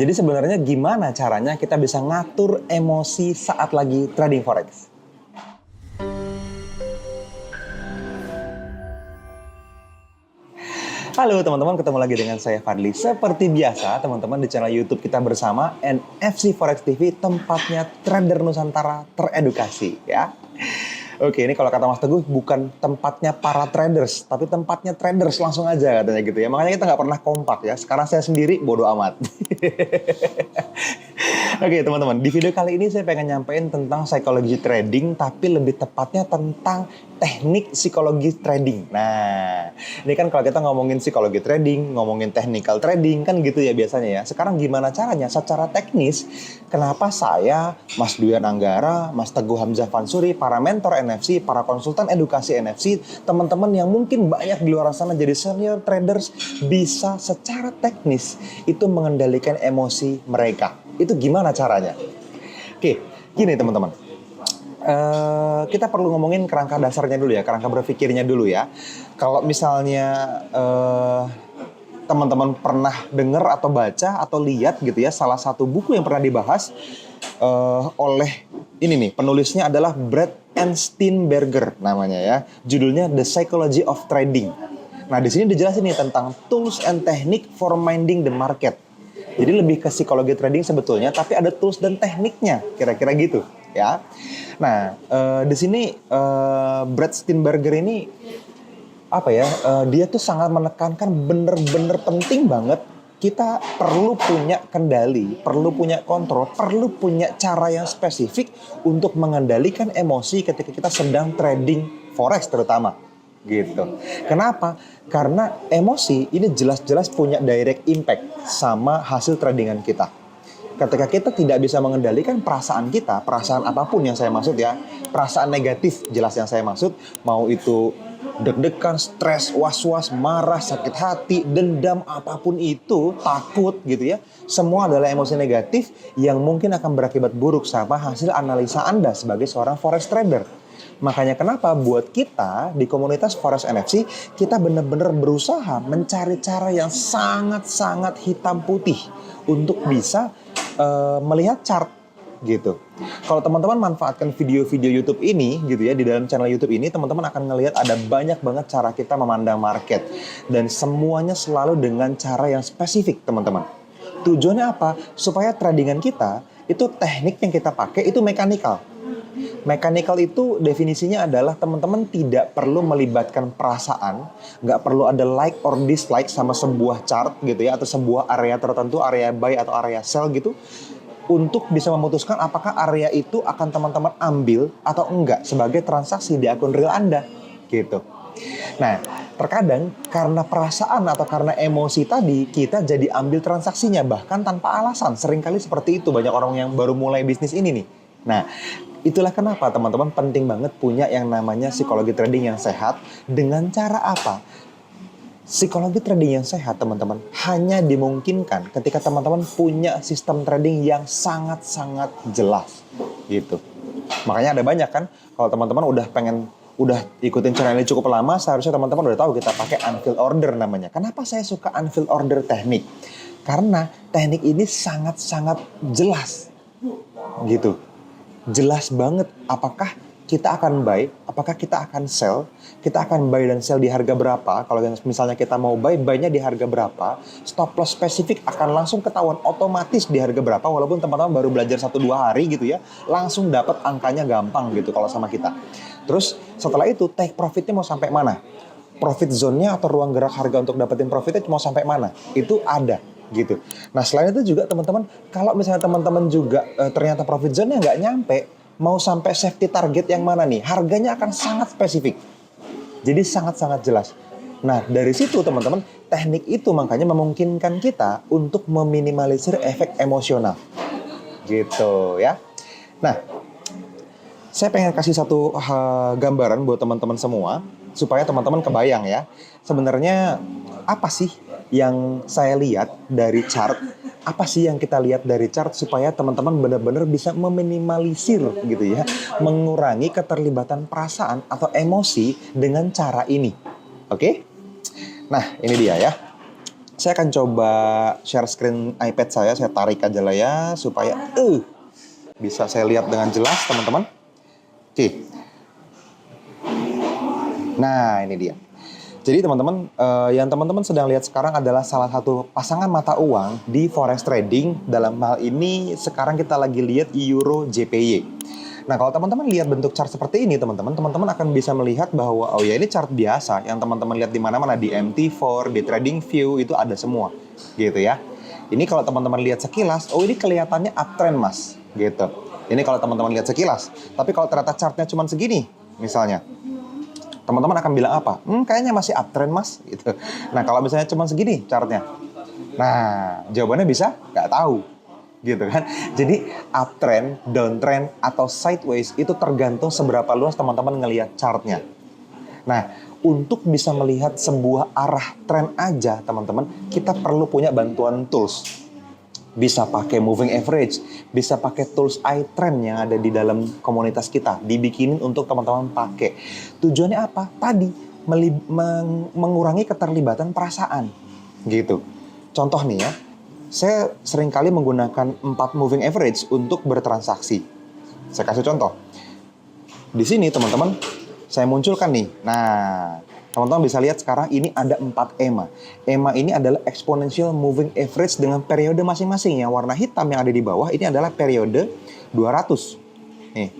Jadi sebenarnya gimana caranya kita bisa ngatur emosi saat lagi trading forex? Halo teman-teman, ketemu lagi dengan saya Fadli. Seperti biasa teman-teman di channel YouTube kita bersama NFC Forex TV, tempatnya trader Nusantara teredukasi ya. Oke, ini kalau kata Mas Teguh bukan tempatnya para traders, tapi tempatnya traders langsung aja katanya gitu ya. Makanya kita nggak pernah kompak ya. Sekarang saya sendiri bodoh amat. Oke teman-teman, di video kali ini saya pengen nyampein tentang psikologi trading, tapi lebih tepatnya tentang teknik psikologi trading. Nah, ini kan kalau kita ngomongin psikologi trading, ngomongin technical trading, kan gitu ya biasanya ya. Sekarang gimana caranya? Secara teknis, kenapa saya, Mas Duyan Anggara, Mas Teguh Hamzah Fansuri, para mentor NFC, para konsultan edukasi NFC, teman-teman yang mungkin banyak di luar sana jadi senior traders, bisa secara teknis itu mengendalikan emosi mereka. Itu gimana caranya? Oke, gini teman-teman. Kita perlu ngomongin kerangka dasarnya dulu ya, kerangka berpikirnya dulu ya. Kalau misalnya teman-teman pernah dengar atau baca atau lihat gitu ya, salah satu buku yang pernah dibahas oleh ini nih, penulisnya adalah Brad and Steenberger namanya ya. Judulnya The Psychology of Trading. Nah, di sini dijelasin nih tentang tools and technique for minding the market. Jadi lebih ke psikologi trading sebetulnya, tapi ada tools dan tekniknya, kira-kira gitu, ya. Nah, di sini Brad Steenberger ini apa ya? Dia tuh sangat menekankan bener-bener penting banget kita perlu punya kendali, perlu punya kontrol, perlu punya cara yang spesifik untuk mengendalikan emosi ketika kita sedang trading forex terutama. Gitu. Kenapa? Karena emosi ini jelas-jelas punya direct impact sama hasil tradingan kita. Ketika kita tidak bisa mengendalikan perasaan kita, perasaan apapun yang saya maksud ya, perasaan negatif jelas yang saya maksud, mau itu deg-degan, stres, was-was, marah, sakit hati, dendam, apapun itu, takut gitu ya, semua adalah emosi negatif yang mungkin akan berakibat buruk sama hasil analisa Anda sebagai seorang forex trader. Makanya kenapa buat kita di komunitas Forex NFC, kita benar-benar berusaha mencari cara yang sangat-sangat hitam putih untuk bisa melihat chart gitu. Kalau teman-teman manfaatkan video-video YouTube ini gitu ya, di dalam channel YouTube ini teman-teman akan ngelihat ada banyak banget cara kita memandang market, dan semuanya selalu dengan cara yang spesifik teman-teman. Tujuannya apa? Supaya tradingan kita itu teknik yang kita pakai itu mekanikal. Mechanical itu definisinya adalah teman-teman tidak perlu melibatkan perasaan, nggak perlu ada like or dislike sama sebuah chart gitu ya, atau sebuah area tertentu, area buy atau area sell gitu, untuk bisa memutuskan apakah area itu akan teman-teman ambil atau enggak sebagai transaksi di akun real Anda gitu. Nah, terkadang karena perasaan atau karena emosi tadi kita jadi ambil transaksinya bahkan tanpa alasan. Seringkali seperti itu banyak orang yang baru mulai bisnis ini nih. Nah, itulah kenapa teman-teman penting banget punya yang namanya psikologi trading yang sehat. Dengan cara apa? Psikologi trading yang sehat teman-teman hanya dimungkinkan ketika teman-teman punya sistem trading yang sangat-sangat jelas gitu. Makanya ada banyak kan, kalau teman-teman udah ikutin channel ini cukup lama, seharusnya teman-teman udah tahu kita pakai unfilled order namanya. Kenapa saya suka unfilled order teknik? Karena teknik ini sangat-sangat jelas gitu. Jelas banget apakah kita akan buy, apakah kita akan sell, kita akan buy dan sell di harga berapa. Kalau misalnya kita mau buy, buy-nya di harga berapa, stop loss spesifik akan langsung ketahuan otomatis di harga berapa, walaupun teman-teman baru belajar 1-2 hari gitu ya, langsung dapat angkanya gampang gitu kalau sama kita. Terus setelah itu take profitnya mau sampai mana? Profit zone-nya atau ruang gerak harga untuk dapetin profitnya mau sampai mana? Itu ada gitu. Nah selain itu juga teman-teman, kalau misalnya teman-teman juga ternyata profit zone-nya nggak nyampe, mau sampai safety target yang mana nih, harganya akan sangat spesifik. Jadi sangat-sangat jelas. Nah dari situ teman-teman, teknik itu makanya memungkinkan kita untuk meminimalisir efek emosional. Gitu ya. Nah, saya pengen kasih satu gambaran buat teman-teman semua, supaya teman-teman kebayang ya. Sebenarnya apa sih yang saya lihat dari chart, apa sih yang kita lihat dari chart supaya teman-teman benar-benar bisa meminimalisir gitu ya, mengurangi keterlibatan perasaan atau emosi dengan cara ini. Oke? Nah, ini dia ya. Saya akan coba share screen iPad saya tarik aja lah ya supaya bisa saya lihat dengan jelas teman-teman. Oke. Nah, ini dia. Jadi teman-teman, yang teman-teman sedang lihat sekarang adalah salah satu pasangan mata uang di forex trading. Dalam hal ini sekarang kita lagi lihat Euro JPY. Nah, kalau teman-teman lihat bentuk chart seperti ini, teman-teman akan bisa melihat bahwa oh ya ini chart biasa yang teman-teman lihat di mana-mana di MT4, di TradingView itu ada semua, gitu ya. Ini kalau teman-teman lihat sekilas, oh ini kelihatannya uptrend mas, gitu. Ini kalau teman-teman lihat sekilas. Tapi kalau ternyata chartnya cuma segini, misalnya, teman-teman akan bilang apa? Kayaknya masih uptrend mas, gitu. Nah kalau misalnya cuma segini chartnya, nah jawabannya bisa nggak tahu. Gitu kan. Jadi uptrend, downtrend, atau sideways itu tergantung seberapa luas teman-teman ngelihat chartnya. Nah, untuk bisa melihat sebuah arah tren aja teman-teman, kita perlu punya bantuan tools. Bisa pakai moving average, bisa pakai tools iTrend yang ada di dalam komunitas kita, dibikinin untuk teman-teman pakai. Tujuannya apa? Tadi mengurangi keterlibatan perasaan. Gitu. Contoh nih ya, saya seringkali menggunakan 4 moving average untuk bertransaksi. Saya kasih contoh. Di sini teman-teman, saya munculkan nih. Nah, teman-teman bisa lihat sekarang ini ada 4 EMA. EMA ini adalah exponential moving average dengan periode masing-masing. Yang warna hitam yang ada di bawah ini adalah periode 200. Nih,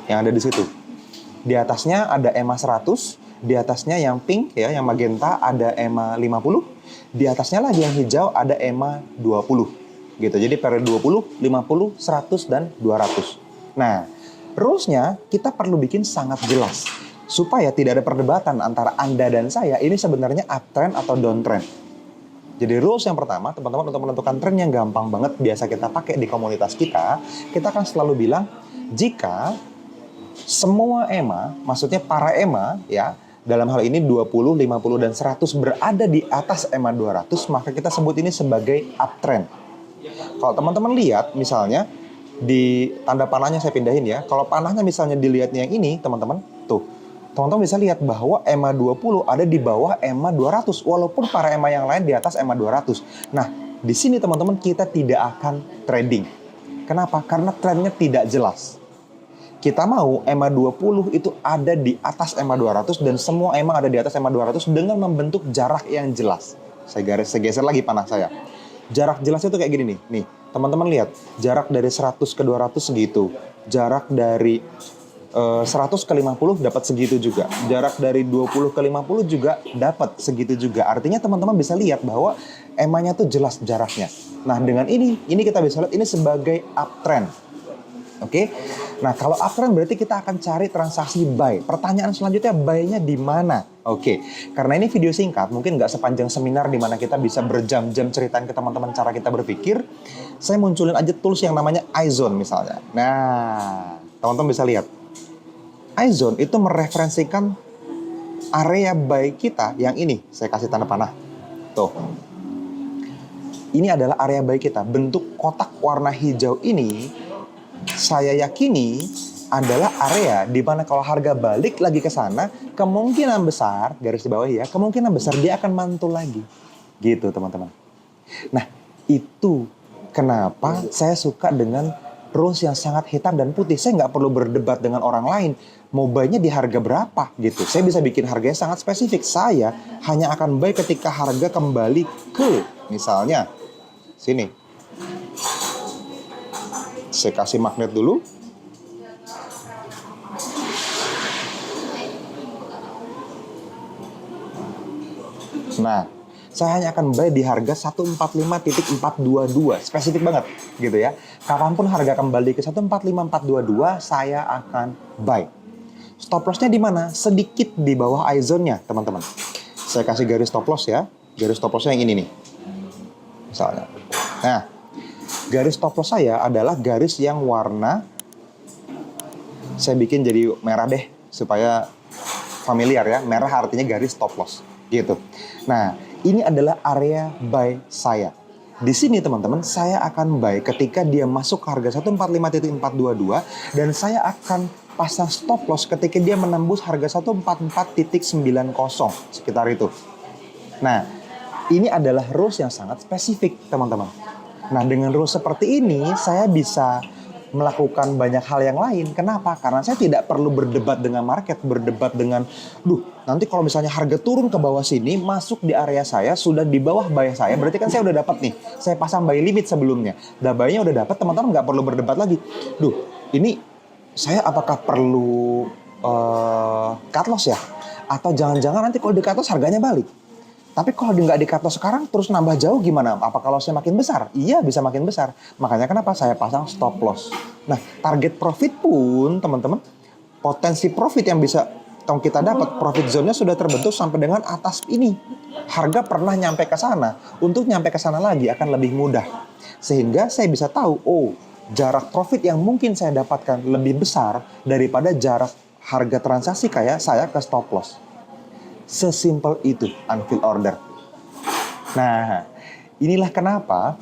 yang ada di situ. Di atasnya ada EMA 100, di atasnya yang pink ya, yang magenta ada EMA 50. Di atasnya lagi yang hijau ada EMA 20 gitu. Jadi periode 20, 50, 100 dan 200. Nah, rules-nya kita perlu bikin sangat jelas supaya tidak ada perdebatan antara Anda dan saya ini sebenarnya uptrend atau downtrend. Jadi rules yang pertama, teman-teman, untuk menentukan tren yang gampang banget biasa kita pakai di komunitas kita akan selalu bilang jika semua EMA, maksudnya para EMA ya, dalam hal ini 20, 50, dan 100 berada di atas EMA 200, maka kita sebut ini sebagai uptrend. Kalau teman-teman lihat, misalnya, di tanda panahnya saya pindahin ya. Kalau panahnya misalnya dilihatnya yang ini, teman-teman, tuh. Teman-teman bisa lihat bahwa EMA 20 ada di bawah EMA 200, walaupun para EMA yang lain di atas EMA 200. Nah, di sini teman-teman kita tidak akan trading. Kenapa? Karena trennya tidak jelas. Kita mau EMA 20 itu ada di atas EMA 200 dan semua EMA ada di atas EMA 200 dengan membentuk jarak yang jelas. Saya geser lagi panah saya. Jarak jelasnya tuh kayak gini nih. Nih, teman-teman lihat. Jarak dari 100 ke 200 segitu. Jarak dari 100 ke 50 dapat segitu juga. Jarak dari 20 ke 50 juga dapat segitu juga. Artinya teman-teman bisa lihat bahwa EMA-nya tuh jelas jaraknya. Nah, dengan ini kita bisa lihat ini sebagai uptrend. Oke, nah kalau uptrend berarti kita akan cari transaksi buy. Pertanyaan selanjutnya buy-nya di mana? Oke, karena ini video singkat, mungkin nggak sepanjang seminar di mana kita bisa berjam-jam ceritain ke teman-teman cara kita berpikir. Saya munculin aja tools yang namanya iZone misalnya. Nah, teman-teman bisa lihat. iZone itu mereferensikan area buy kita yang ini. Saya kasih tanda panah. Tuh. Ini adalah area buy kita. Bentuk kotak warna hijau ini saya yakini adalah area di mana kalau harga balik lagi ke sana, kemungkinan besar, garis di bawah ya, kemungkinan besar dia akan mantul lagi. Gitu teman-teman. Nah, itu kenapa saya suka dengan rules yang sangat hitam dan putih. Saya nggak perlu berdebat dengan orang lain. Mau buy-nya di harga berapa gitu. Saya bisa bikin harganya sangat spesifik. Saya hanya akan buy ketika harga kembali ke, misalnya, sini. Saya kasih magnet dulu. Nah, saya hanya akan buy di harga 145.422. Spesifik banget gitu ya. Kapanpun harga kembali ke 145.422, saya akan buy. Stop loss-nya di mana? Sedikit di bawah iZone-nya, teman-teman. Saya kasih garis stop loss ya. Garis stop loss-nya yang ini nih. Misalnya. Nah, garis stop loss saya adalah garis yang warna, saya bikin jadi merah deh supaya familiar ya. Merah artinya garis stop loss gitu. Nah, ini adalah area buy saya. Di sini teman-teman, saya akan buy ketika dia masuk ke harga 145.422 dan saya akan pasang stop loss ketika dia menembus harga 144.90 sekitar itu. Nah, Ini adalah rules yang sangat spesifik, teman-teman. Nah, dengan rules seperti ini, saya bisa melakukan banyak hal yang lain. Kenapa? Karena saya tidak perlu berdebat dengan market, berdebat dengan, nanti kalau misalnya harga turun ke bawah sini, masuk di area saya, sudah di bawah buy saya, berarti kan saya udah dapat nih. Saya pasang buy limit sebelumnya. Dan buy-nya udah dapat, teman-teman nggak perlu berdebat lagi. Ini saya apakah perlu cut loss ya? Atau jangan-jangan nanti kalau di cut loss harganya balik? Tapi kalau nggak di cut loss sekarang terus nambah jauh gimana? Apa kalau saya makin besar? Iya, bisa makin besar. Makanya kenapa saya pasang stop loss. Nah, target profit pun teman-teman, potensi profit yang bisa kita dapat, profit zone-nya sudah terbentuk sampai dengan atas ini. Harga pernah nyampe ke sana. Untuk nyampe ke sana lagi akan lebih mudah. Sehingga saya bisa tahu, jarak profit yang mungkin saya dapatkan lebih besar daripada jarak harga transaksi kayak saya ke stop loss. Sesimpel itu unfilled order. Nah, inilah kenapa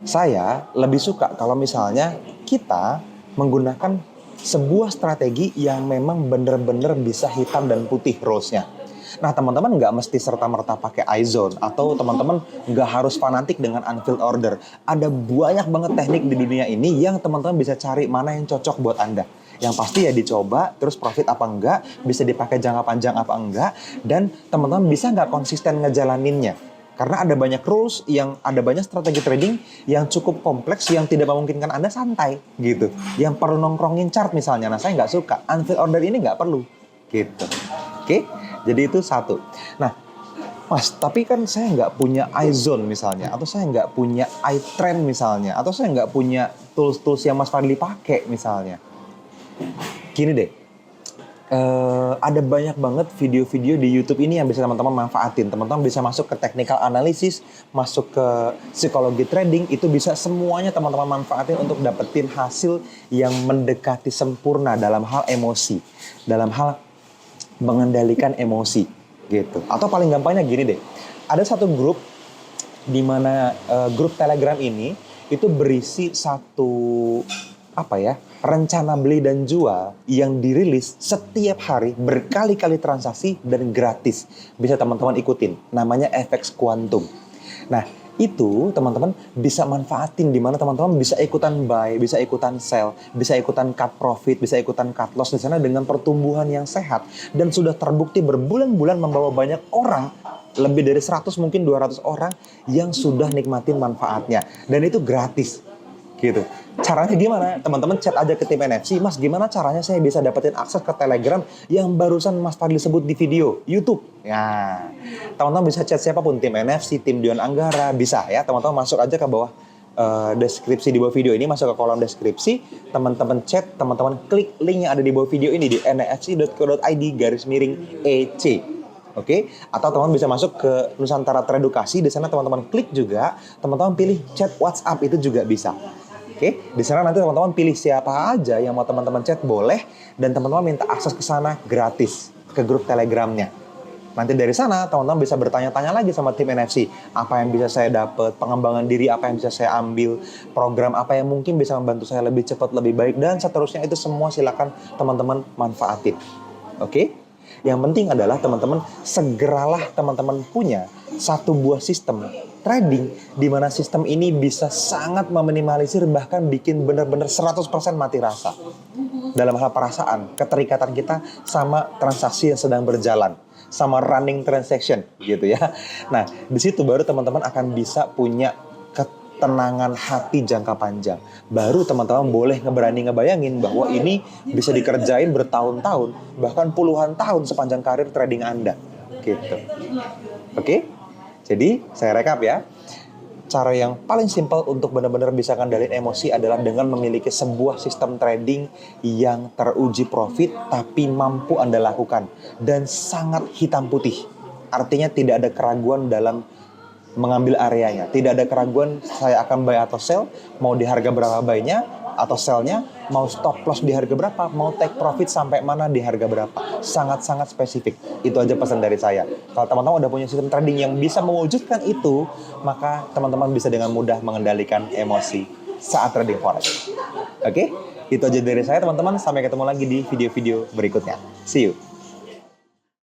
saya lebih suka kalau misalnya kita menggunakan sebuah strategi yang memang benar-benar bisa hitam dan putih rules-nya. Nah, teman-teman nggak mesti serta-merta pakai iZone atau teman-teman nggak harus fanatik dengan unfilled order. Ada banyak banget teknik di dunia ini yang teman-teman bisa cari mana yang cocok buat Anda. Yang pasti ya dicoba, terus profit apa enggak, bisa dipakai jangka panjang apa enggak, dan teman-teman bisa nggak konsisten ngejalaninnya. Karena ada banyak rules, ada banyak strategi trading yang cukup kompleks, yang tidak memungkinkan Anda santai, gitu. Yang perlu nongkrongin chart misalnya, nah saya nggak suka. Unfilled order ini nggak perlu, gitu. Oke, jadi itu satu. Nah, Mas, tapi kan saya nggak punya iZone misalnya, atau saya nggak punya iTrend misalnya, atau saya nggak punya tools-tools yang Mas Fadli pakai misalnya. Gini deh, ada banyak banget video-video di YouTube ini yang bisa teman-teman manfaatin. Teman-teman bisa masuk ke technical analysis, masuk ke psikologi trading, itu bisa semuanya teman-teman manfaatin untuk dapetin hasil yang mendekati sempurna dalam hal emosi, dalam hal mengendalikan emosi, gitu. Atau paling gampangnya gini deh, ada satu grup di mana grup Telegram ini itu berisi satu rencana beli dan jual yang dirilis setiap hari, berkali-kali transaksi dan gratis. Bisa teman-teman ikutin. Namanya FX Quantum. Nah, itu teman-teman bisa manfaatin, di mana teman-teman bisa ikutan buy, bisa ikutan sell, bisa ikutan cut profit, bisa ikutan cut loss di sana dengan pertumbuhan yang sehat, dan sudah terbukti berbulan-bulan membawa banyak orang, lebih dari 100 mungkin 200 orang yang sudah nikmatin manfaatnya, dan itu gratis. Gitu. Caranya gimana? Teman-teman chat aja ke tim NFC, Mas gimana caranya saya bisa dapetin akses ke Telegram yang barusan Mas Fadli sebut di video YouTube? Ya, teman-teman bisa chat siapapun, tim NFC, tim Dion Anggara, bisa ya. Teman-teman masuk aja ke bawah deskripsi di bawah video ini, masuk ke kolom deskripsi, teman-teman chat, teman-teman klik link yang ada di bawah video ini di nfc.co.id/EC. Oke, atau teman-teman bisa masuk ke Nusantara Teredukasi, di sana teman-teman klik juga, teman-teman pilih chat WhatsApp, itu juga bisa. Oke, di sana nanti teman-teman pilih siapa aja yang mau teman-teman chat boleh, dan teman-teman minta akses ke sana gratis ke grup Telegramnya. Nanti dari sana teman-teman bisa bertanya-tanya lagi sama tim NFC, apa yang bisa saya dapat, pengembangan diri apa yang bisa saya ambil, program apa yang mungkin bisa membantu saya lebih cepat, lebih baik, dan seterusnya. Itu semua silakan teman-teman manfaatin. Oke? Yang penting adalah teman-teman segeralah teman-teman punya satu buah sistem trading di mana sistem ini bisa sangat meminimalisir, bahkan bikin benar-benar 100% mati rasa dalam hal perasaan, keterikatan kita sama transaksi yang sedang berjalan, sama running transaction gitu ya. Nah, di situ baru teman-teman akan bisa punya ketenangan hati jangka panjang. Baru teman-teman boleh berani ngebayangin bahwa ini bisa dikerjain bertahun-tahun, bahkan puluhan tahun sepanjang karir trading Anda. Gitu. Oke? Jadi, saya rekap ya. Cara yang paling simpel untuk benar-benar bisa kendaliin emosi adalah dengan memiliki sebuah sistem trading yang teruji profit tapi mampu Anda lakukan dan sangat hitam putih. Artinya tidak ada keraguan dalam mengambil areanya. Tidak ada keraguan saya akan buy atau sell, mau di harga berapa buy-nya atau sell-nya, mau stop loss di harga berapa, mau take profit sampai mana di harga berapa. Sangat-sangat spesifik. Itu aja pesan dari saya. Kalau teman-teman udah punya sistem trading yang bisa mewujudkan itu, maka teman-teman bisa dengan mudah mengendalikan emosi saat trading forex. Oke? Itu aja dari saya teman-teman. Sampai ketemu lagi di video-video berikutnya. See you.